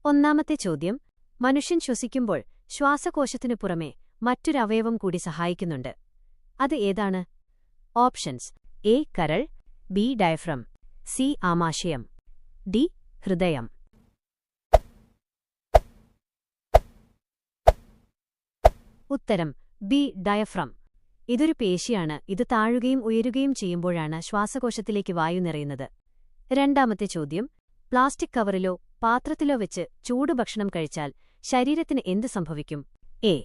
ഒന്നാമത്തെ ചോദ്യം, മനുഷ്യൻ ശ്വസിക്കുമ്പോൾ ശ്വാസകോശത്തിനു പുറമെ മറ്റൊരവയവം കൂടി സഹായിക്കുന്നുണ്ട്. അത് ഏതാണ്? ഓപ്ഷൻസ്: എ കരൾ, ബി ഡയഫ്രം, സി ആമാശയം, ഡി ഹൃദയം. ഉത്തരം ബി ഡയഫ്രം. ഇതൊരു പേശിയാണ്. ഇത് താഴുകയും ഉയരുകയും ചെയ്യുമ്പോഴാണ് ശ്വാസകോശത്തിലേക്ക് വായു നിറയുന്നത്. രണ്ടാമത്തെ ചോദ്യം, പ്ലാസ്റ്റിക് കവറിലോ പാത്രത്തിലോ വെച്ച് ചൂടുഭക്ഷണം കഴിച്ചാൽ ശരീരത്തിന് എന്ത് സംഭവിക്കും? എ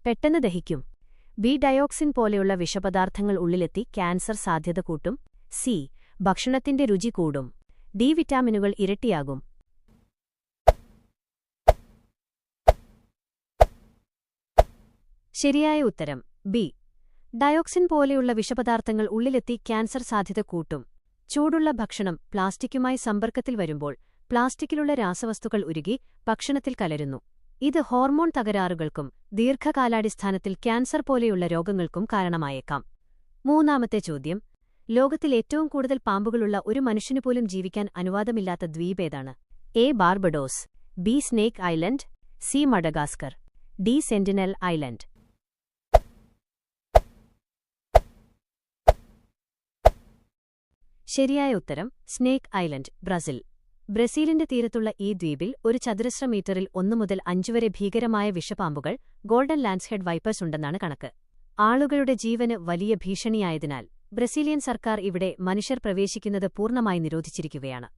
പെട്ടെന്ന് ദഹിക്കും, ബി ഡയോക്സിൻ പോലെയുള്ള വിഷപദാർത്ഥങ്ങൾ ഉള്ളിലെത്തി ക്യാൻസർ സാധ്യത കൂട്ടും, സി ഭക്ഷണത്തിന്റെ രുചി കൂടും, ഡി വിറ്റാമിനുകൾ ഇരട്ടിയാകും. ശരിയായ ഉത്തരം ബി. ഡയോക്സിൻ പോലെയുള്ള വിഷപദാർത്ഥങ്ങൾ ഉള്ളിലെത്തി ക്യാൻസർ സാധ്യത കൂട്ടും. ചൂടുള്ള ഭക്ഷണം പ്ലാസ്റ്റിക്കുമായി സമ്പർക്കത്തിൽ വരുമ്പോൾ പ്ലാസ്റ്റിക്കിലുള്ള രാസവസ്തുക്കൾ ഉരുകി ഭക്ഷണത്തിൽ കലരുന്നു. ഇത് ഹോർമോൺ തകരാറുകൾക്കും ദീർഘകാലാടിസ്ഥാനത്തിൽ ക്യാൻസർ പോലെയുള്ള രോഗങ്ങൾക്കും കാരണമായേക്കാം. മൂന്നാമത്തെ ചോദ്യം, ലോകത്തിൽ ഏറ്റവും കൂടുതൽ പാമ്പുകളുള്ള ഒരു മനുഷ്യനുപോലും ജീവിക്കാൻ അനുവാദമില്ലാത്ത ദ്വീപേതാണ്? A Barbados, B Snake Island, C Madagascar, D Sentinel Island. ശരിയായ ഉത്തരം സ്നേക്ക് ഐലൻഡ്, ബ്രസീൽ. ബ്രസീലിന്റെ തീരത്തുള്ള ഈ ദ്വീപിൽ ഒരു ചതുരശ്ര മീറ്ററിൽ 1 മുതൽ 5 വരെ ഭീകരമായ വിഷപ്പാമ്പുകൾ, ഗോൾഡൻ ലാൻഡ്സ്ഹെഡ് വൈപ്പേഴ്സ് ഉണ്ടെന്നാണ് കണക്ക്. ആളുകളുടെ ജീവന് വലിയ ഭീഷണിയായതിനാൽ ബ്രസീലിയൻ സർക്കാർ ഇവിടെ മനുഷ്യർ പ്രവേശിക്കുന്നത് പൂർണ്ണമായി നിരോധിച്ചിരിക്കുകയാണ്.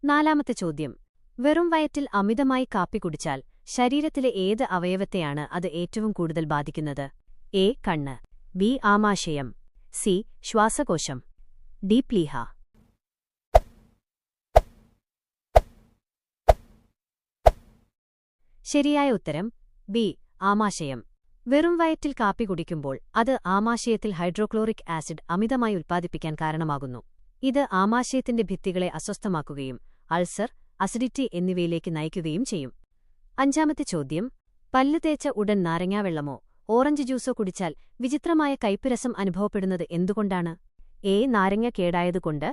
നാലാമത്തെ ചോദ്യം, വെറും വയറ്റിൽ അമിതമായി കാപ്പി കുടിച്ചാൽ ശരീരത്തിലെ ഏത് അവയവത്തെയാണ് അത് ഏറ്റവും കൂടുതൽ ബാധിക്കുന്നത്? എ കണ്ണ്, ബി ആമാശയം, സി ശ്വാസകോശം, ഡി പ്ലീഹ. ശരിയായ ഉത്തരം ബി ആമാശയം. വെറും വയറ്റിൽ കാപ്പി കുടിക്കുമ്പോൾ അത് ആമാശയത്തിൽ ഹൈഡ്രോക്ലോറിക് ആസിഡ് അമിതമായി ഉൽപ്പാദിപ്പിക്കാൻ കാരണമാകുന്നു. ഇത് ആമാശയത്തിന്റെ ഭിത്തികളെ അസ്വസ്ഥമാക്കുകയും അൾസർ, അസിഡിറ്റി എന്നിവയിലേക്ക് നയിക്കുകയും ചെയ്യും. അഞ്ചാമത്തെ ചോദ്യം, പല്ല് തേച്ച ഉടൻ നാരങ്ങാവെള്ളമോ ഓറഞ്ച് ജ്യൂസോ കുടിച്ചാൽ വിചിത്രമായ കയ്പുരസം അനുഭവപ്പെടുന്നത് എന്തുകൊണ്ടാണ്? എ നാരങ്ങ കേടായതുകൊണ്ട്,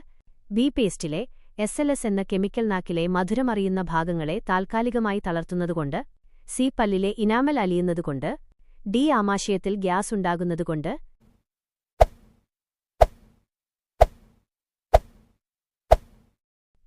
ബി പേസ്റ്റിലെ SLS എന്ന കെമിക്കൽ നാക്കിലെ മധുരമറിയുന്ന ഭാഗങ്ങളെ താൽക്കാലികമായി തളർത്തുന്നതുകൊണ്ട്, സി പല്ലിലെ ഇനാമൽ അലിയുന്നതുകൊണ്ട്, ഡി ആമാശയത്തിൽ ഗ്യാസ് ഉണ്ടാകുന്നതുകൊണ്ട്.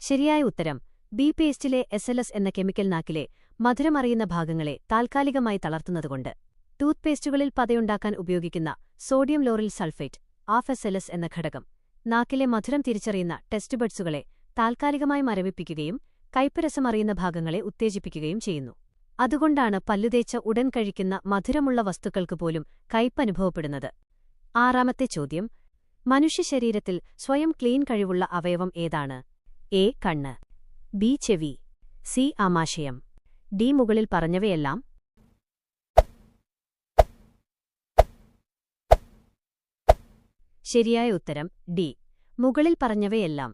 ശരിയായ ഉത്തരം ബി പേസ്റ്റിലെ SLS എന്ന കെമിക്കൽ നാക്കിലെ മധുരമറിയുന്ന ഭാഗങ്ങളെ താൽക്കാലികമായി തളർത്തുന്നതുകൊണ്ട്. ടൂത്ത് പേസ്റ്റുകളിൽ പതയുണ്ടാക്കാൻ ഉപയോഗിക്കുന്ന സോഡിയം ലോറിൽ സൾഫേറ്റ് (AFSLS) എന്ന ഘടകം നാക്കിലെ മധുരം തിരിച്ചറിയുന്ന ടെസ്റ്റ് ബഡ്സുകളെ താൽക്കാലികമായി മരവിപ്പിക്കുകയും കയ്പുരസമറിയുന്ന ഭാഗങ്ങളെ ഉത്തേജിപ്പിക്കുകയും ചെയ്യുന്നു. അതുകൊണ്ടാണ് പല്ലുതേച്ച ഉടൻ കഴിക്കുന്ന മധുരമുള്ള വസ്തുക്കൾക്ക് പോലും കയ്പനുഭവപ്പെടുന്നത്. ആറാമത്തെ ചോദ്യം, മനുഷ്യശരീരത്തിൽ സ്വയം ക്ലീൻ കഴിവുള്ള അവയവം ഏതാണ്? എ കണ്ണ്, ബി ചെവി, സി ആമാശയം, ഡി മുകളിൽ പറഞ്ഞവയെല്ലാം. ശരിയായ ഉത്തരം ഡി മുകളിൽ പറഞ്ഞവയെല്ലാം.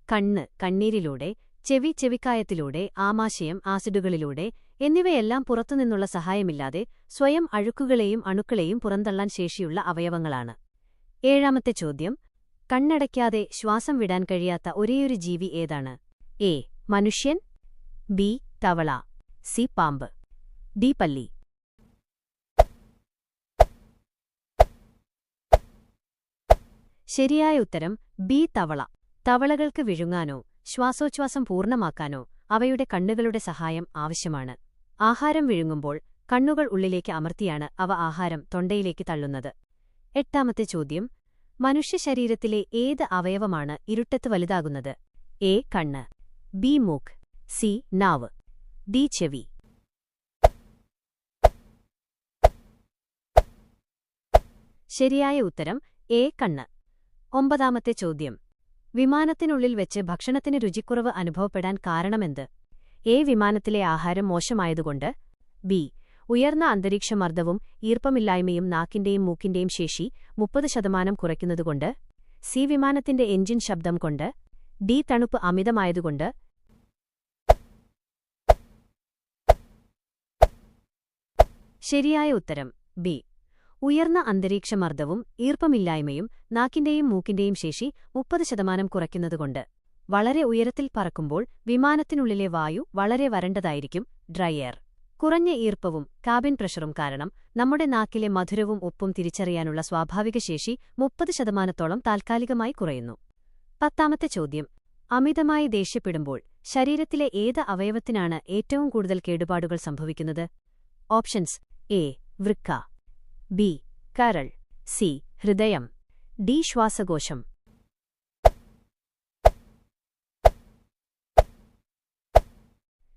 കണ്ണ് കണ്ണീരിലൂടെ, ചെവി ചെവിക്കായത്തിലൂടെ, ആമാശയം ആസിഡുകളിലൂടെ എന്നിവയെല്ലാം പുറത്തുനിന്നുള്ള സഹായമില്ലാതെ സ്വയം അഴുക്കുകളെയും അണുക്കളെയും പുറന്തള്ളാൻ ശേഷിയുള്ള അവയവങ്ങളാണ്. ഏഴാമത്തെ ചോദ്യം, കണ്ണടയ്ക്കാതെ ശ്വാസം വിടാൻ കഴിയാത്ത ഒരേയൊരു ജീവി ഏതാണ്? എ മനുഷ്യൻ, ബി തവള, സി പാമ്പ്, ഡി പല്ലി. ശരിയായ ഉത്തരം ബി തവള. തവളകൾക്ക് വിഴുങ്ങാനോ ശ്വാസോച്ഛ്വാസം പൂർണ്ണമാക്കാനോ അവയുടെ കണ്ണുകളുടെ സഹായം ആവശ്യമാണ്. ആഹാരം വിഴുങ്ങുമ്പോൾ കണ്ണുകൾ ഉള്ളിലേക്ക് അമർത്തിയാണ് അവ ആഹാരം തൊണ്ടയിലേക്ക് തള്ളുന്നത്. എട്ടാമത്തെ ചോദ്യം, മനുഷ്യശരീരത്തിലെ ഏത് അവയവമാണ് ഇരുട്ടത്ത് വലുതാകുന്നത്? എ കണ്ണ്, ബി മൂക്ക്, സി നാവ്, ഡി ചെവി. ശരിയായ ഉത്തരം എ കണ്ണ്. ഒമ്പതാമത്തെ ചോദ്യം, വിമാനത്തിനുള്ളിൽ വെച്ച് ഭക്ഷണത്തിന് രുചിക്കുറവ് അനുഭവപ്പെടാൻ കാരണമെന്ത്? എ വിമാനത്തിലെ ആഹാരം മോശമായതുകൊണ്ട്, ബി ഉയർന്ന അന്തരീക്ഷമർദ്ദവും ഈർപ്പമില്ലായ്മയും നാക്കിന്റെയും മൂക്കിന്റെയും ശേഷി 30% കുറയ്ക്കുന്നതുകൊണ്ട്, സി വിമാനത്തിന്റെ എഞ്ചിൻ ശബ്ദം കൊണ്ട്, ഡി തണുപ്പ് അമിതമായതുകൊണ്ട്. ശരിയായ ഉത്തരം ബി ഉയർന്ന അന്തരീക്ഷമർദ്ദവും ഈർപ്പമില്ലായ്മയും നാക്കിന്റെയും മൂക്കിന്റെയും ശേഷി 30% കുറയ്ക്കുന്നതുകൊണ്ട്. വളരെ ഉയരത്തിൽ പറക്കുമ്പോൾ വിമാനത്തിനുള്ളിലെ വായു വളരെ വരണ്ടതായിരിക്കും, ഡ്രൈ എയർ. കുറഞ്ഞ ഈർപ്പവും കാബിൻ പ്രഷറും കാരണം നമ്മുടെ നാക്കിലെ മധുരവും ഉപ്പും തിരിച്ചറിയാനുള്ള സ്വാഭാവിക ശേഷി 30% താൽക്കാലികമായി കുറയുന്നു. 10ാമത്തെ ചോദ്യം. അമിതമായി ദേഷ്യപ്പെടുമ്പോൾ ശരീരത്തിലെ ഏത് അവയവത്തിനാണ് ഏറ്റവും കൂടുതൽ കേടുപാടുകൾ സംഭവിക്കുന്നത്? Options: A. വൃക്ക, ബി. കരൾ, സി. ഹൃദയം, ഡി. ശ്വാസകോശം.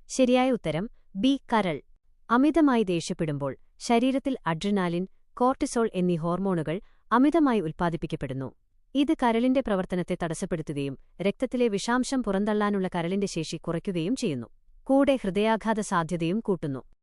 ശരിയായ ഉത്തരം ബി. കരൾ. അമിതമായി ദേഷ്യപ്പെടുമ്പോൾ ശരീരത്തിൽ അഡ്രിനാലിൻ, കോർട്ടിസോൾ എന്നീ ഹോർമോണുകൾ അമിതമായി ഉൽപ്പാദിപ്പിക്കപ്പെടുന്നു. ഇത് കരളിന്റെ പ്രവർത്തനത്തെ തടസ്സപ്പെടുത്തുകയും രക്തത്തിലെ വിഷാംശം പുറന്തള്ളാനുള്ള കരളിന്റെ ശേഷി കുറയ്ക്കുകയും ചെയ്യുന്നു. കൂടെ ഹൃദയാഘാത സാധ്യതയും കൂട്ടുന്നു.